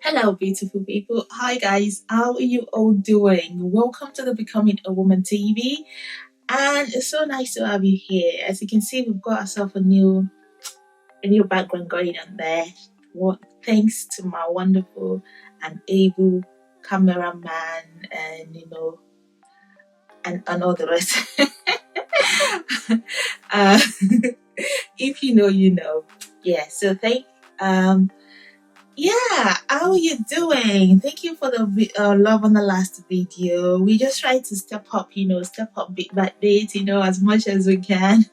Hello, beautiful people. Hi, guys. How are you all doing? Welcome to the Becoming a Woman TV. And it's so nice to have you here. As you can see, we've got ourselves a new background going on there. Well, thanks to my wonderful and able cameraman and all the rest. uh, if you know, you know. Yeah, so um how are you doing? Thank you for the love on the last video. We just try to step up bit by bit, as much as we can.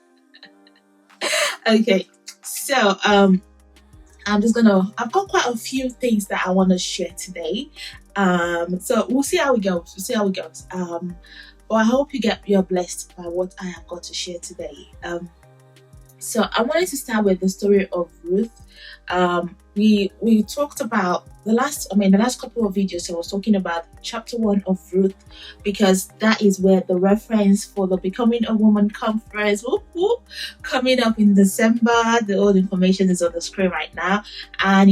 Okay, so I've got quite a few things that I want to share today. So we'll see how it goes. But I hope you're blessed by what I have got to share today. So I wanted to start with the story of Ruth. We talked about the last couple of videos. I was talking about chapter 1 of Ruth, because that is where the reference for the Becoming a Woman conference coming up in December. The old information is on the screen right now, and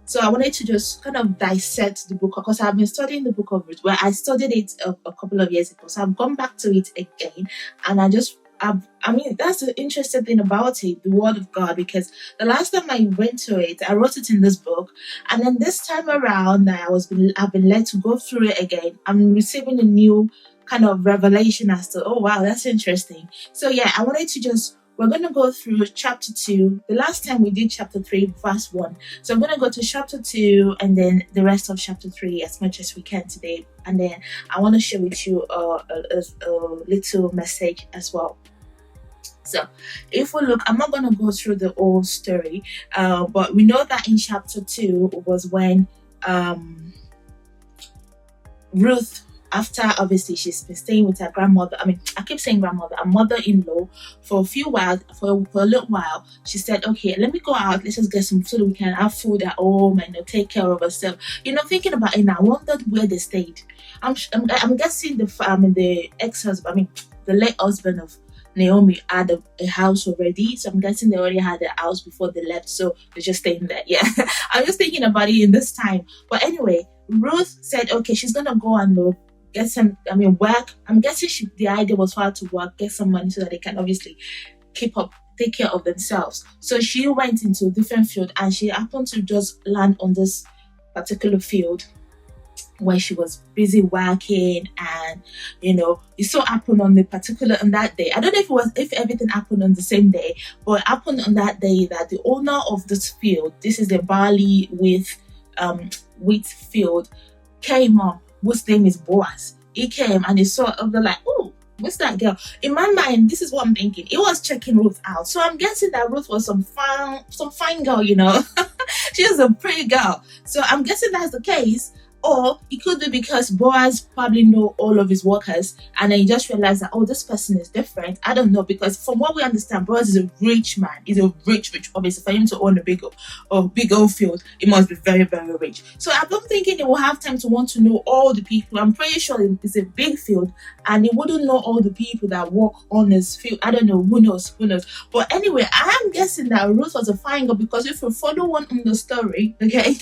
so I wanted to just kind of dissect the book, because I've been studying the book of Ruth. Well, I studied it a couple of years ago, so I've gone back to it again, and that's the interesting thing about it, the Word of God, because the last time I went to it, I wrote it in this book, and then this time around, I've been led to go through it again. I'm receiving a new kind of revelation as to, oh wow, that's interesting. So yeah, we're going to go through chapter 2. The last time we did chapter 3, verse 1. So I'm going to go to chapter 2 and then the rest of chapter 3 as much as we can today. And then I want to share with you a little message as well. So if we look, I'm not going to go through the whole story, but we know that in chapter 2 was when Ruth, after obviously she's been staying with her grandmother, I keep saying grandmother, her mother-in-law, for a little while, she said, okay, let me go out, let's just get some food, we can have food at home and take care of herself. Thinking about it now, I wondered where they stayed. I'm guessing the ex-husband, the late husband of Naomi had a house already, so I'm guessing they already had a house before they left, so they're just staying there. Yeah, I'm just thinking about it in this time. But anyway, Ruth said, okay, she's gonna go and get some, work. I'm guessing the idea was for her to work, get some money so that they can obviously take care of themselves. So she went into a different field, and she happened to just land on this particular field where she was busy working, and it so happened on that day. I don't know if everything happened on the same day, but it happened on that day that the owner of this field, this is the barley wheat field, came up, whose name is Boaz. He came and he saw her, like, oh, what's that girl? In my mind, this is what I'm thinking. He was checking Ruth out. So I'm guessing that Ruth was some fine girl, She was a pretty girl. So I'm guessing that's the case. Or it could be because Boaz probably know all of his workers, and then he just realized that, oh, this person is different. I don't know, because from what we understand, Boaz is a rich man. He's a rich, obviously. For him to own a big old field, he must be very, very rich. So I'm not thinking he will have time to want to know all the people. I'm pretty sure it's a big field, and he wouldn't know all the people that work on his field. I don't know. Who knows? But anyway, I'm guessing that Ruth was a fine girl, because if you follow on the story, okay.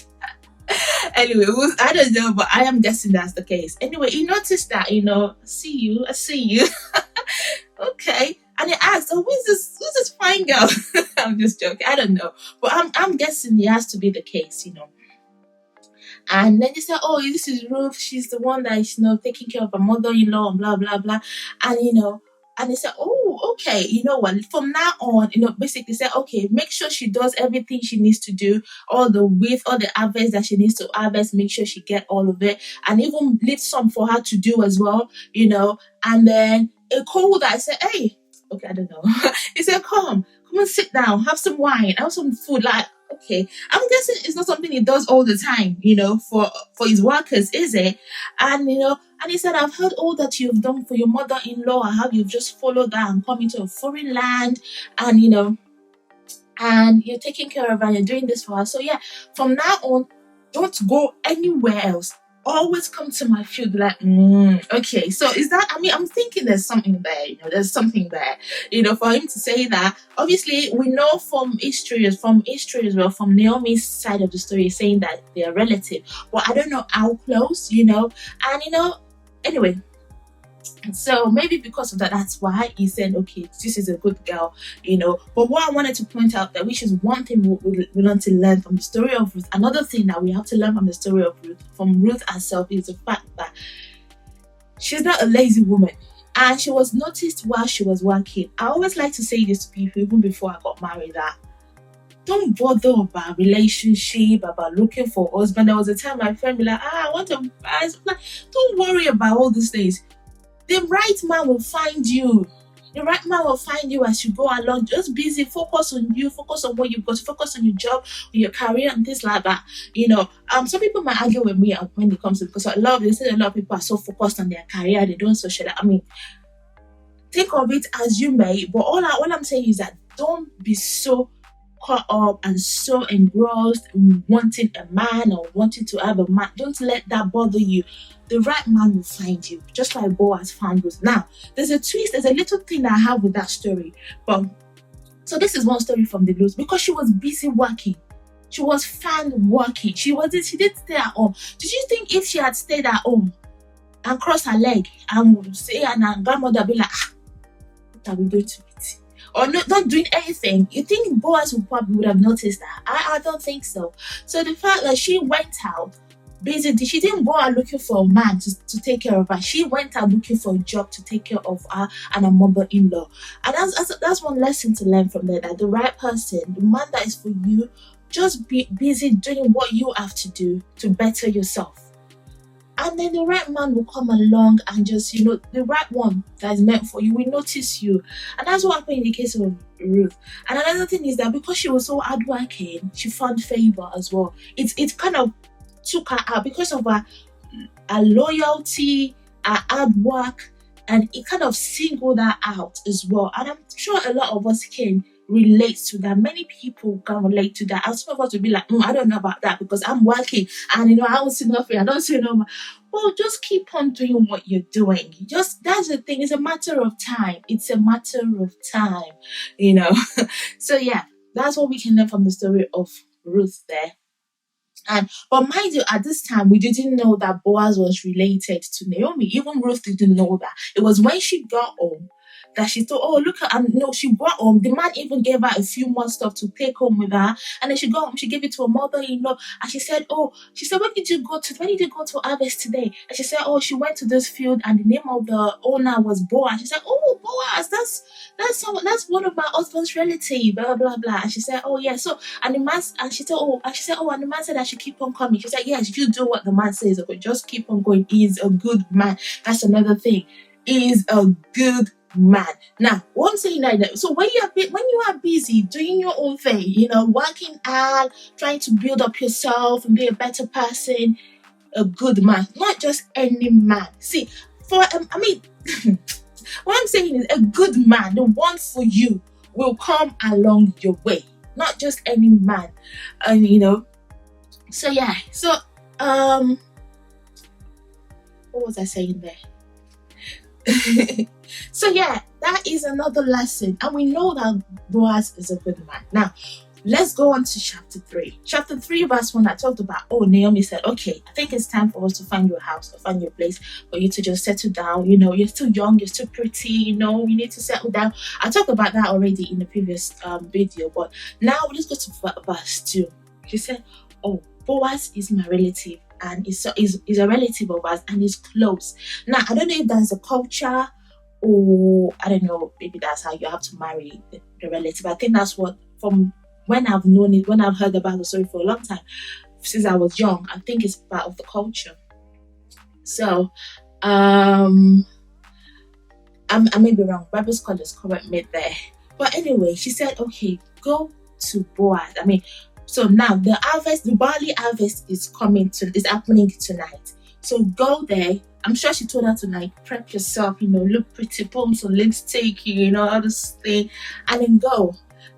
Anyway, I don't know, but I am guessing that's the case. Anyway, he noticed that, I see you. Okay. And he asked, oh, who's this fine girl? I'm just joking. I don't know. But I'm guessing it has to be the case, And then he said, oh, this is Ruth. She's the one that is, taking care of her mother-in-law and blah, blah, blah. And he said, oh, okay, you know what, from now on, basically said, okay, make sure she does everything she needs to do, all the harvest that she needs to harvest, make sure she get all of it, and even leave some for her to do as well, And then a called that, I said, hey, okay, I don't know. He said, come and sit down, have some wine, have some food, like, okay. I'm guessing it's not something he does all the time, for his workers, is it? And, and he said, I've heard all that you've done for your mother-in-law, and how you've just followed her and come into a foreign land, and, and you're taking care of her and you're doing this for her. So yeah, from now on, don't go anywhere else. always come to my field like, okay, so is that, I mean, I'm thinking there's something there, there's something there, for him to say that. Obviously, we know from history as well, from Naomi's side of the story, saying that they're relative, but I don't know how close, and anyway. So maybe because of that, that's why he said, okay, this is a good girl, But what I wanted to point out, that which is one thing we learn to learn from the story of Ruth. Another thing that we have to learn from the story of Ruth, from Ruth herself, is the fact that she's not a lazy woman. And she was noticed while she was working. I always like to say this to people, even before I got married, that don't bother about relationship, about looking for a husband. There was a time my friend be like, I want to, don't worry about all these things. The right man will find you. The right man will find you as you go along. Just busy, focus on you, focus on what you've got, focus on your job, your career, and things like that. Some people might argue with me when it comes to, because they say a lot of people are so focused on their career, they don't socialize. I mean, think of it as you may, but all I'm saying is that don't be so caught up and so engrossed in wanting a man or wanting to have a man. Don't let that bother you. The right man will find you, just like Boaz found Ruth. Now, there's a twist, there's a little thing that I have with that story. But so this is one story from the Ruth, because she was busy working. She was found working. She didn't stay at home. Did you think if she had stayed at home and crossed her leg and say, and her grandmother be like, what are we doing to it? Or not doing anything, you think Boaz would have noticed that? I don't think so. So the fact that she went out, basically, she didn't go out looking for a man to take care of her. She went out looking for a job to take care of her and her mother-in-law. And that's one lesson to learn from there, that the right person, the man that is for you, just be busy doing what you have to do to better yourself. And then the right man will come along and just, the right one that is meant for you will notice you. And that's what happened in the case of Ruth. And another thing is that because she was so hardworking, she found favor as well. It kind of took her out because of her loyalty, her hard work, and it kind of singled her out as well. And I'm sure a lot of us can relate to that. Many people can relate to that. And some of us will be like, I don't know about that because I'm working and I don't see nothing. I don't see no man. Well, just keep on doing what you're doing. That's the thing. It's a matter of time. It's a matter of time, So yeah, that's what we can learn from the story of Ruth there. But mind you, at this time, we didn't know that Boaz was related to Naomi. Even Ruth didn't know that. It was when she got home that she thought, oh, look at, no, she brought home. The man even gave her a few more stuff to take home with her. And then she got home, she gave it to her mother-in-law. And she said, when did you go to harvest today? And she said, she went to this field and the name of the owner was Boaz. She said, Boaz, that's one of my husband's relatives, blah, blah, blah. And she said, yeah. So, and the man, and she said, and the man said I should keep on coming. She said, yes, you do what the man says. Okay, just keep on going. He's a good man. That's another thing. He's a good man. Now, what I'm saying that, so when you are busy doing your own thing, working hard, trying to build up yourself and be a better person, a good man, not just any man. See, what I'm saying is a good man, the one for you, will come along your way, not just any man. So yeah, so what was I saying there? So yeah, that is another lesson, and we know that Boaz is a good man. Now, let's go on to chapter 3. Chapter 3, verse 1, I talked about, Naomi said, okay, I think it's time for us to find your house, or find your place, for you to just settle down. You're still young, you're still pretty, you need to settle down. I talked about that already in the previous video, but now let's go to verse 2. She said, Boaz is my relative, and is a relative of ours, and is close. Now, I don't know if that's a culture, or I don't know, maybe that's how you have to marry the relative. I think that's what, from when I've known it, when I've heard about the story for a long time, since I was young, I think it's part of the culture. So, I may be wrong. Bible scholars correct me there. But anyway, she said, okay, go to Boaz. So now the barley harvest is happening tonight. So go there. I'm sure she told her tonight, prep yourself, look pretty, put on some lipstick, all this thing, and then go.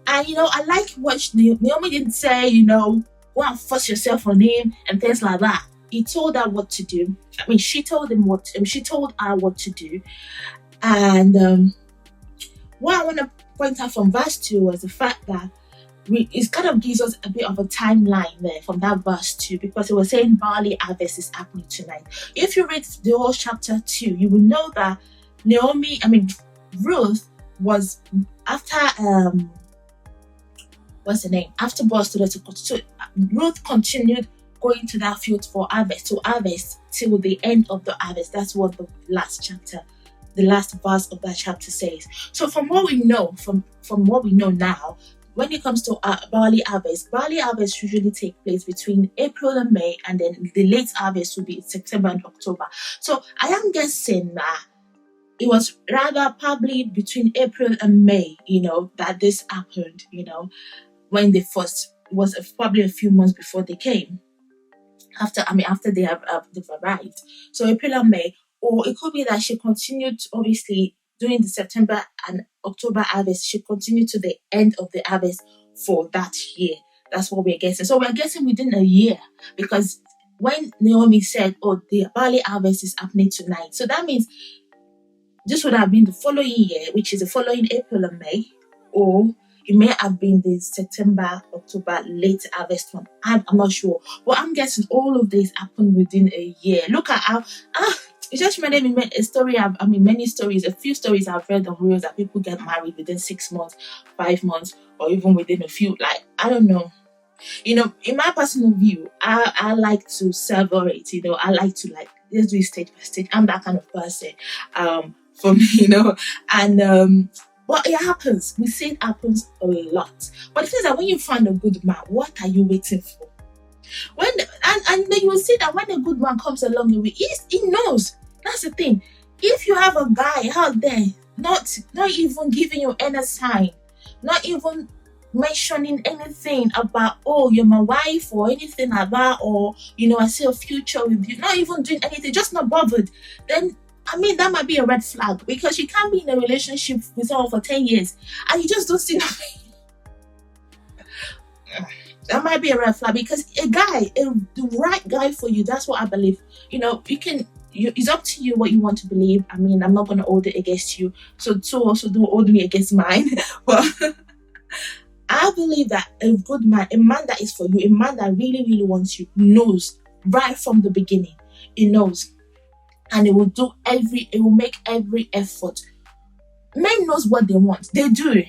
And I like what Naomi didn't say, go and force yourself on him and things like that. he told her what to do. I mean, she told her what to do. And what I want to point out from verse 2 was the fact that it kind of gives us a bit of a timeline there from that verse 2, because it was saying barley harvest is happening tonight. If you read the whole chapter 2, you will know that Ruth was after what's the name? After Boaz told her so Ruth continued going to that field for harvest, till the end of the harvest. That's what the last verse of that chapter says. So from what we know, from what we know now, when it comes to barley harvest usually take place between April and May, and then the late harvest will be September and October. So I am guessing that it was rather probably between April and May, that this happened, when they first, it was probably a few months before they came. After they've arrived. So April and May, or it could be that she continued, obviously, during the September and October harvest, she continued to the end of the harvest for that year. That's what we're guessing. So we're guessing within a year, because when Naomi said, the barley harvest is happening tonight, so that means this would have been the following year, which is the following April and May, or it may have been the September, October late harvest one. I'm not sure. But I'm guessing all of this happened within a year. Look at how it just reminded me a story. A few stories I've read on reels that people get married within 6 months, 5 months, or even within a few. Like, I don't know. In my personal view, I like to savor it. I like to let's do it stage by stage. I'm that kind of person. For me, and but it happens. We see it happens a lot. But the thing is that when you find a good man, what are you waiting for? And then you will see that when a good man comes along, he knows. That's the thing. If you have a guy out there not even giving you any sign, not even mentioning anything about, you're my wife, or anything like that, or I see a future with you, not even doing anything, just not bothered, then that might be a red flag, because you can't be in a relationship with someone for 10 years and you just don't see nothing. That might be a red flag, because the right guy for you, that's what I believe. It's up to you what you want to believe. I'm not going to hold it against you. So also don't hold me against mine. But I believe that a good man, a man that is for you, a man that really, really wants you, knows right from the beginning. He knows. And it will make every effort. Men knows what they want. They do.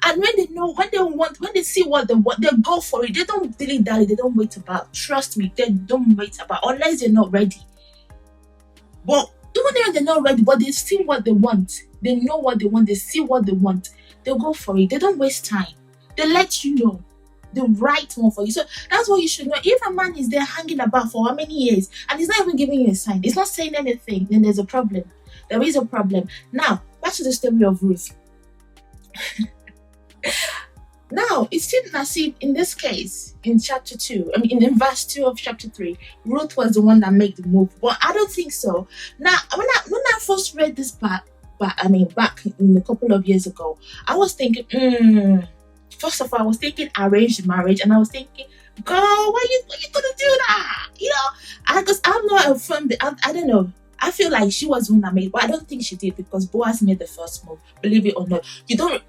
And when they see what they want, they go for it. They don't dilly-dally. They don't wait about. Trust me, they don't wait about unless they're not ready. But even if they're not ready, but they see what they want. They know what they want. They see what they want. They go for it. They don't waste time. They let you know the right one for you. So that's what you should know. If a man is there hanging about for how many years and he's not even giving you a sign, he's not saying anything, then there's a problem. There is a problem. Now, back to the story of Ruth. Now, it seems as if in this case, in chapter 2, in verse 2 of chapter 3, Ruth was the one that made the move. But I don't think so. Now, when I first read this back in a couple of years ago, I was thinking, first of all, I was thinking arranged marriage, and I was thinking, girl, why you gonna do that? Because I'm not a friend. I don't know. I feel like she was the one that made, but I don't think she did, because Boaz made the first move. Believe it or not, you don't.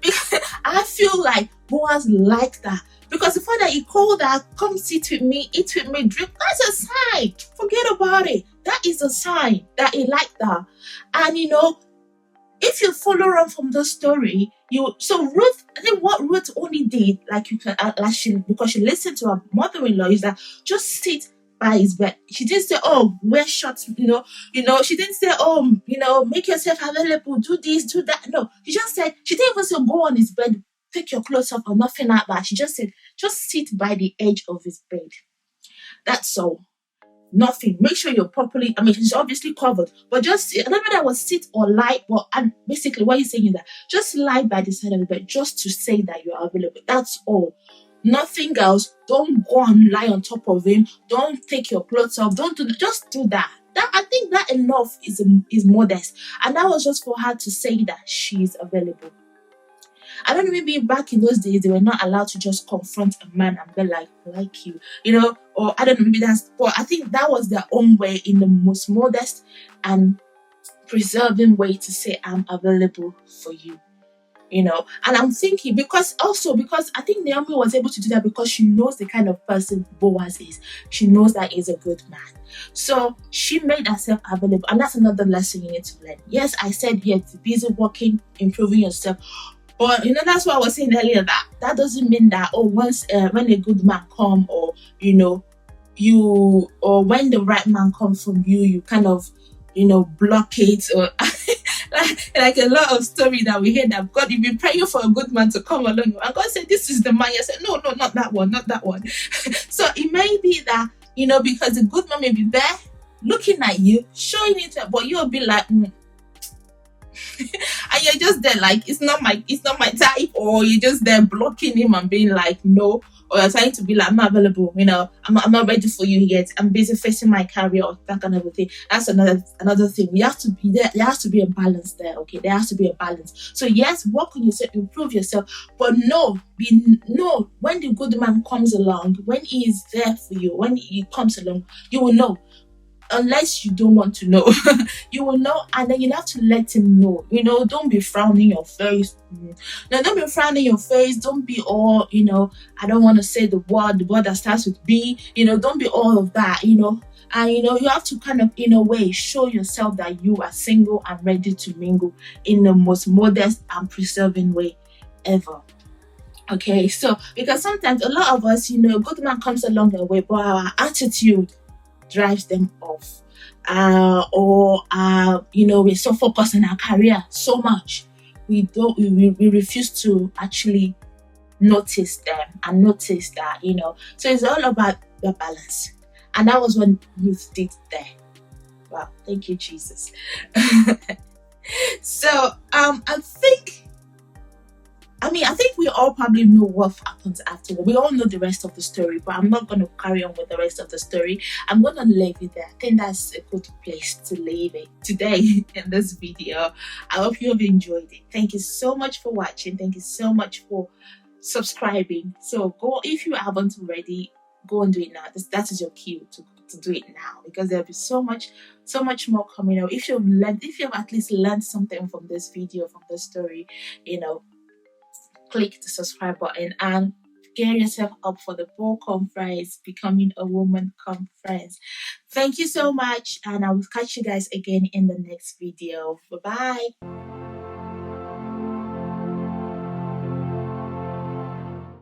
I feel like Boaz liked that, because the fact that he called her, come sit with me, eat with me, drink, that's a sign. Forget about it. That is a sign that he liked her. And if you follow on from the story, so Ruth, I think what Ruth only did, because she listened to her mother-in-law, is that just sit by his bed. She didn't say, wear shorts, she didn't say, make yourself available, do this, do that. No, she didn't even say go on his bed, take your clothes off, or nothing like that. She just said, just sit by the edge of his bed. That's all. Nothing. Make sure you're properly, she's obviously covered, but just, I don't know whether that was sit or lie, and basically what you're saying is that just lie by the side of the bed, just to say that you're available. That's all. Nothing else. Don't go and lie on top of him. Don't take your clothes off. Just do that. I think that enough is modest. And that was just for her to say that she's available. I don't know, maybe back in those days, they were not allowed to just confront a man and be like you. or I don't know, maybe that's, but I think that was their own way, in the most modest and preserving way, to say I'm available for you. And I'm thinking, because I think Naomi was able to do that because she knows the kind of person Boaz is. She knows that he's a good man, so she made herself available. And that's another lesson you need to learn. Yes, I said you're busy working, improving yourself, but that's what I was saying earlier, that doesn't mean that, once when a good man come, or you, or when the right man comes from you, you kind of block it, or like a lot of story that we hear, that God, you've been praying for a good man to come along, and God said, this is the man. You said, no, not that one, not that one. So it may be that, because the good man may be there looking at you, showing it, but you'll be like, and you're just there like, it's not my type, or you're just there blocking him and being like, no, or you're trying to be like, I'm not available, I'm not ready for you yet, I'm busy facing my career, or that kind of a thing. That's another thing. You have to be there. There has to be a balance there. Okay, there has to be a balance. So yes, work on yourself, improve yourself, but no, when the good man comes along, when he is there for you, when he comes along, you will know. Unless you don't want to know, you will know, and then you have to let him know. Don't be frowning your face. No, don't be frowning your face. Don't be all, I don't want to say the word that starts with B. Don't be all of that. And you have to kind of, in a way, show yourself that you are single and ready to mingle in the most modest and preserving way ever. Okay, so because sometimes a lot of us, a good man comes along the way, but our attitude drives them off, or we're so focused on our career so much, we refuse to actually notice them and notice that. So it's all about the balance, and that was what Ruth did there. Wow, thank you, Jesus. So I think we all probably know what happens afterward. We all know the rest of the story, but I'm not going to carry on with the rest of the story. I'm going to leave it there. I think that's a good place to leave it today in this video. I hope you have enjoyed it. Thank you so much for watching. Thank you so much for subscribing. So go, if you haven't already, go and do it now. That is your cue to do it now, because there'll be so much more coming out. If you've at least learned something from this video, from this story, click the subscribe button and gear yourself up for the Bold Conference, Becoming a Woman Conference. Thank you so much, and I will catch you guys again in the next video. Bye bye.